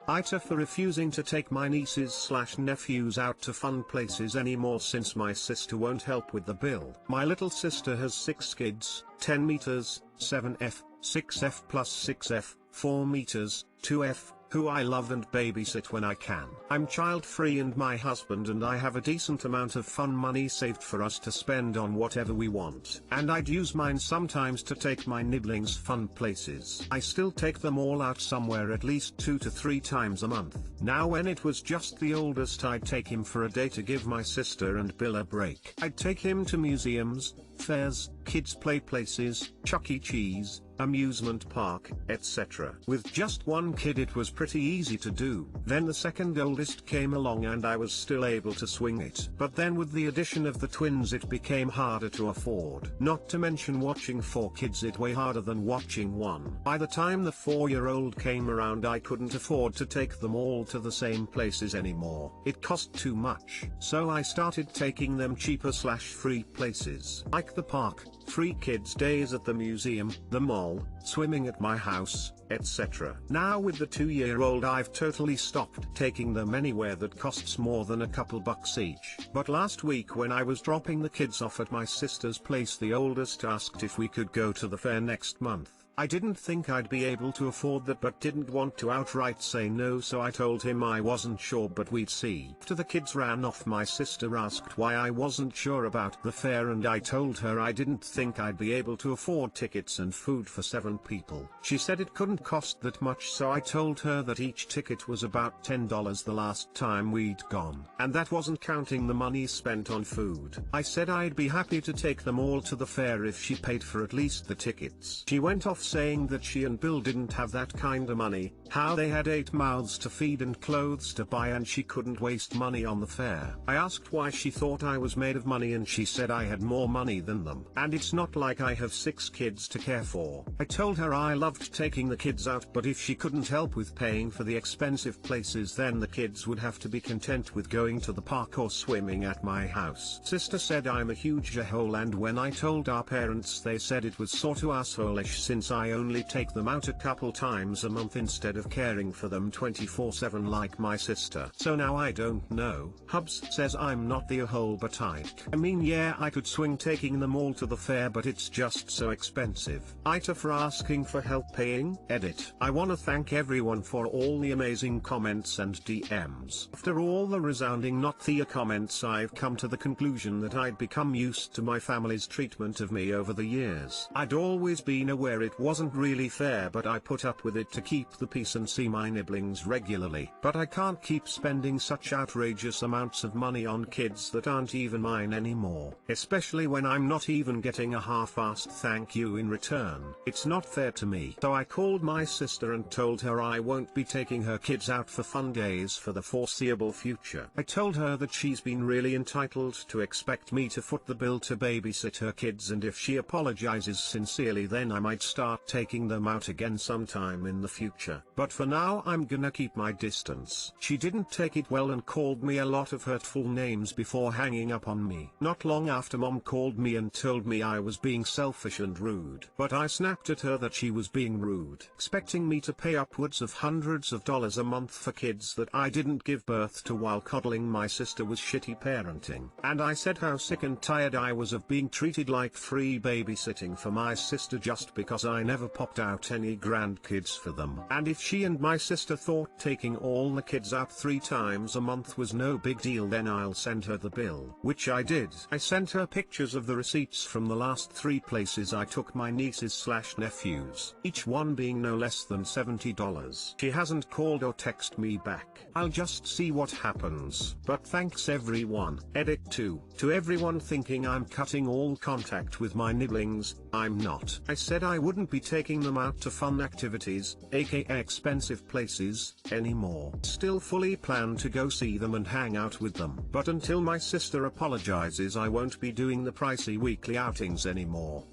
AITA for refusing to take my nieces/nephews out to fun places anymore since my sister won't help with the bill. My little sister has 6 kids, 10 meters, 7F, 6F plus 6F, 4 meters, 2F, who I love and babysit when I can. I'm child-free and my husband and I have a decent amount of fun money saved for us to spend on whatever we want. And I'd use mine sometimes to take my nibblings fun places. I still take them all out somewhere at least 2 to 3 times a month. Now when it was just the oldest, I'd take him for a day to give my sister and Bill a break. I'd take him to museums, fairs, kids' play places, Chuck E. Cheese, amusement park, etc. With just one kid it was pretty easy to do. Then the second oldest came along and I was still able to swing it. But then with the addition of the twins it became harder to afford. Not to mention watching 4 kids it way harder than watching one. By the time the 4-year-old came around I couldn't afford to take them all to the same places anymore. It cost too much. So I started taking them cheaper/free places. Like the park, free kids days at the museum, the mall, swimming at my house, etc. Now with the 2-year-old I've totally stopped taking them anywhere that costs more than a couple bucks each. But last week when I was dropping the kids off at my sister's place, the oldest asked if we could go to the fair next month. I didn't think I'd be able to afford that but didn't want to outright say no, so I told him I wasn't sure but we'd see. After the kids ran off, my sister asked why I wasn't sure about the fair and I told her I didn't think I'd be able to afford tickets and food for 7 people. She said it couldn't cost that much, so I told her that each ticket was about $10 the last time we'd gone. And that wasn't counting the money spent on food. I said I'd be happy to take them all to the fair if she paid for at least the tickets. She went off saying that she and Bill didn't have that kind of money, how they had 8 mouths to feed and clothes to buy and she couldn't waste money on the fair. I asked why she thought I was made of money and she said I had more money than them. And it's not like I have 6 kids to care for. I told her I loved taking the kids out, but if she couldn't help with paying for the expensive places then the kids would have to be content with going to the park or swimming at my house. Sister said I'm a huge a-hole, and when I told our parents they said it was sorta asshole-ish since I only take them out a couple times a month instead of caring for them 24/7 like my sister. So now I don't know. Hubs says I'm not the a-hole, but I mean yeah, I could swing taking them all to the fair, but it's just so expensive. AITA for asking for help paying. Edit. I wanna thank everyone for all the amazing comments and DMs. After all the resounding not the comments, I've come to the conclusion that I'd become used to my family's treatment of me over the years. I'd always been aware it wasn't really fair, but I put up with it to keep the peace and see my nibblings regularly. But I can't keep spending such outrageous amounts of money on kids that aren't even mine anymore. Especially when I'm not even getting a half-assed thank you in return. It's not fair to me. So I called my sister and told her I won't be taking her kids out for fun days for the foreseeable future. I told her that she's been really entitled to expect me to foot the bill to babysit her kids, and if she apologizes sincerely then I might start taking them out again sometime in the future. But for now I'm gonna keep my distance. She didn't take it well and called me a lot of hurtful names before hanging up on me. Not long after, Mom called me and told me I was being selfish and rude. But I snapped at her that she was being rude, expecting me to pay upwards of hundreds of dollars a month for kids that I didn't give birth to while coddling my sister was shitty parenting. And I said how sick and tired I was of being treated like free babysitting for my sister just because I never popped out any grandkids for them. And if she and my sister thought taking all the kids out 3 times a month was no big deal, then I'll send her the bill. Which I did. I sent her pictures of the receipts from the last 3 places I took my nieces/nephews, each one being no less than $70. She hasn't called or texted me back. I'll just see what happens. But thanks everyone. Edit 2. To everyone thinking I'm cutting all contact with my nibblings, I'm not. I said I wouldn't be taking them out to fun activities, aka expensive places, anymore. Still fully plan to go see them and hang out with them. But until my sister apologizes I won't be doing the pricey weekly outings anymore.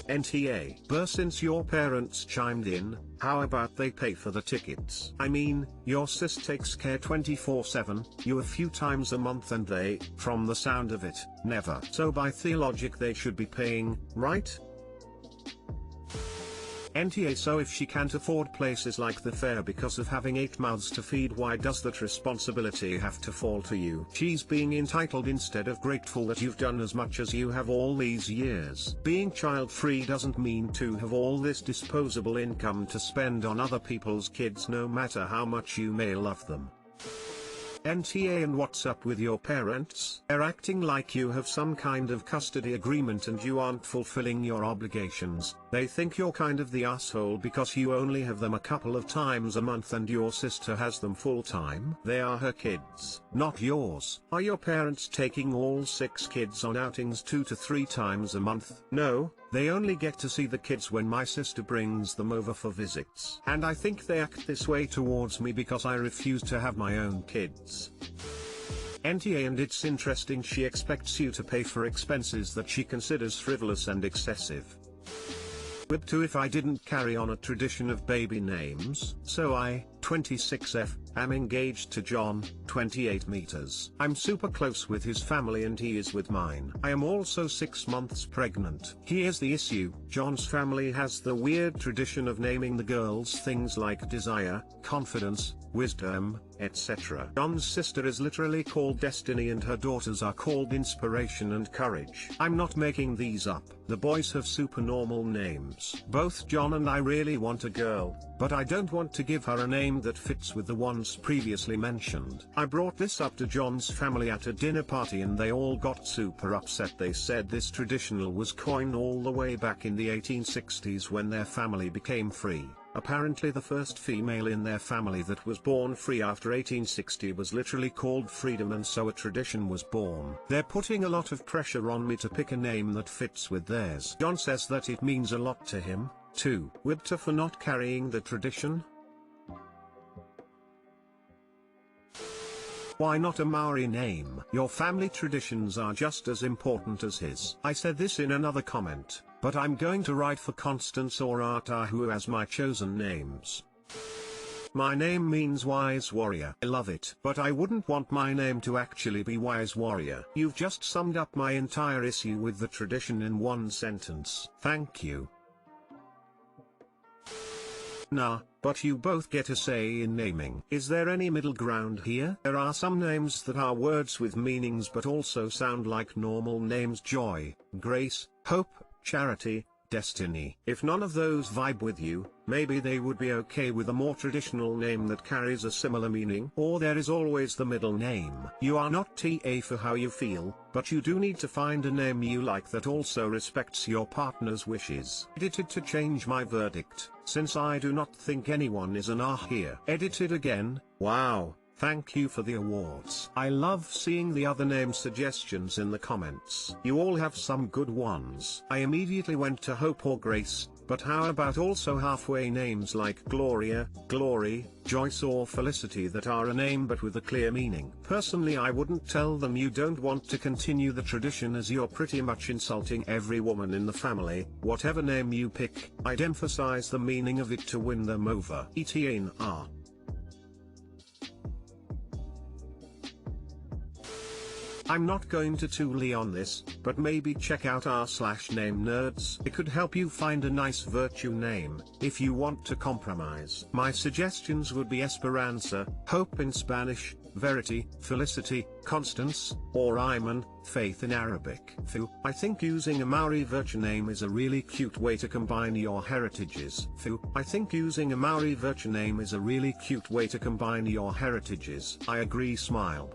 NTA. But since your parents chimed in, how about they pay for the tickets? I mean, your sis takes care 24/7, you a few times a month, and they, from the sound of it, never. So by theologic they should be paying, right? NTA so if she can't afford places like the fair because of having 8 mouths to feed, why does that responsibility have to fall to you? She's being entitled instead of grateful that you've done as much as you have all these years. Being child-free doesn't mean to have all this disposable income to spend on other people's kids no matter how much you may love them. NTA and what's up with your parents? They're acting like you have some kind of custody agreement and you aren't fulfilling your obligations. They think you're kind of the asshole because you only have them a couple of times a month and your sister has them full time. They are her kids, not yours. Are your parents taking all 6 kids on outings 2 to 3 times a month? No, they only get to see the kids when my sister brings them over for visits. And I think they act this way towards me because I refuse to have my own kids. NTA and it's interesting she expects you to pay for expenses that she considers frivolous and excessive. WIBTA if I didn't carry on a tradition of baby names. So I, 26F, am engaged to John, 28 meters. I'm super close with his family and he is with mine. I am also 6 months pregnant. Here's the issue, John's family has the weird tradition of naming the girls things like desire, confidence, wisdom, etc. John's sister is literally called Destiny and her daughters are called Inspiration and Courage. I'm not making these up. The boys have super normal names. Both John and I really want a girl, but I don't want to give her a name that fits with the ones previously mentioned. I brought this up to John's family at a dinner party and they all got super upset. They said this traditional was coined all the way back in the 1860s when their family became free. Apparently the first female in their family that was born free after 1860 was literally called Freedom and so a tradition was born. They're putting a lot of pressure on me to pick a name that fits with theirs. John says that it means a lot to him, too. WIBTA for not carrying the tradition? Why not a Maori name? Your family traditions are just as important as his. I said this in another comment, but I'm going to write for Constance or Atahu as my chosen names. My name means wise warrior. I love it. But I wouldn't want my name to actually be wise warrior. You've just summed up my entire issue with the tradition in one sentence. Thank you. Nah, but you both get a say in naming. Is there any middle ground here? There are some names that are words with meanings but also sound like normal names: joy, grace, hope, charity, destiny. If none of those vibe with you, maybe they would be okay with a more traditional name that carries a similar meaning. Or there is always the middle name. You are not TA for how you feel, but you do need to find a name you like that also respects your partner's wishes. Edited to change my verdict, since I do not think anyone is an here. Edited again. Wow. Thank you for the awards. I love seeing the other name suggestions in the comments. You all have some good ones. I immediately went to Hope or Grace, but how about also halfway names like Gloria, Glory, Joyce or Felicity that are a name but with a clear meaning? Personally, I wouldn't tell them you don't want to continue the tradition as you're pretty much insulting every woman in the family. Whatever name you pick, I'd emphasize the meaning of it to win them over. ETA. I'm not going to Thule on this, but maybe check out r/name nerds. It could help you find a nice virtue name, if you want to compromise. My suggestions would be Esperanza, Hope in Spanish, Verity, Felicity, Constance, or Iman, Faith in Arabic. I think using a Maori virtue name is a really cute way to combine your heritages. I think using a Maori virtue name is a really cute way to combine your heritages. I agree, smile.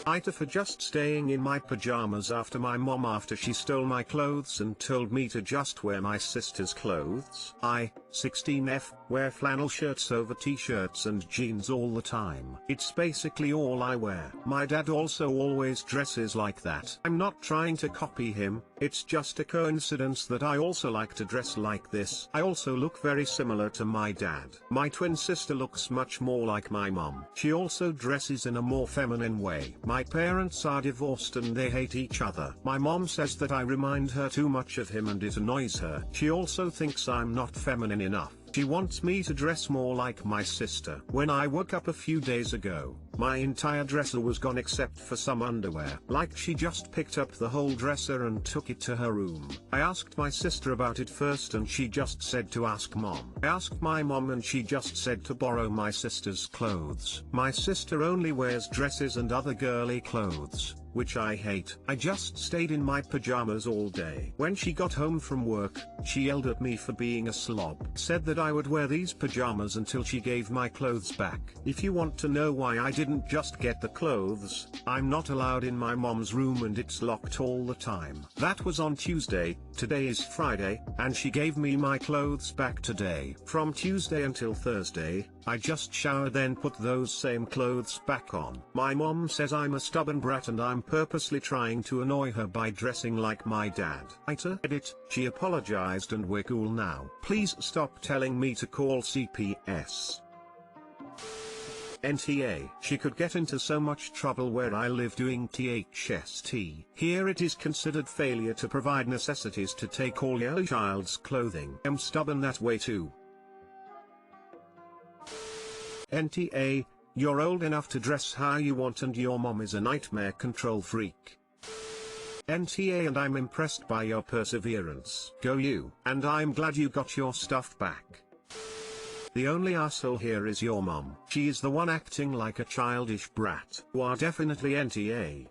AITA for just staying in my pajamas after my mom after she stole my clothes and told me to just wear my sister's clothes. I, 16F, wear flannel shirts over t-shirts and jeans all the time. It's basically all I wear. My dad also always dresses like that. I'm not trying to copy him, it's just a coincidence that I also like to dress like this. I also look very similar to my dad. My twin sister looks much more like my mom. She also dresses in a more feminine way. My parents are divorced and they hate each other. My mom says that I remind her too much of him and it annoys her. She also thinks I'm not feminine enough. She wants me to dress more like my sister. When I woke up a few days ago, my entire dresser was gone except for some underwear. Like she just picked up the whole dresser and took it to her room. I asked my sister about it first and she just said to ask mom. I asked my mom and she just said to borrow my sister's clothes. My sister only wears dresses and other girly clothes, which I hate. I just stayed in my pajamas all day. When she got home from work, she yelled at me for being a slob. Said that I would wear these pajamas until she gave my clothes back. If you want to know why I didn't just get the clothes, I'm not allowed in my mom's room and it's locked all the time. That was on Tuesday, today is Friday, and she gave me my clothes back today. From Tuesday until Thursday, I just showered then put those same clothes back on. My mom says I'm a stubborn brat and I'm purposely trying to annoy her by dressing like my dad. AITA edit, she apologized and we're cool now. Please stop telling me to call CPS. NTA. She could get into so much trouble where I live doing THST. Here it is considered failure to provide necessities to take all your child's clothing. I'm stubborn that way too. NTA, you're old enough to dress how you want and your mom is a nightmare control freak. NTA, and I'm impressed by your perseverance. Go you. And I'm glad you got your stuff back. The only asshole here is your mom. She is the one acting like a childish brat. You are definitely NTA.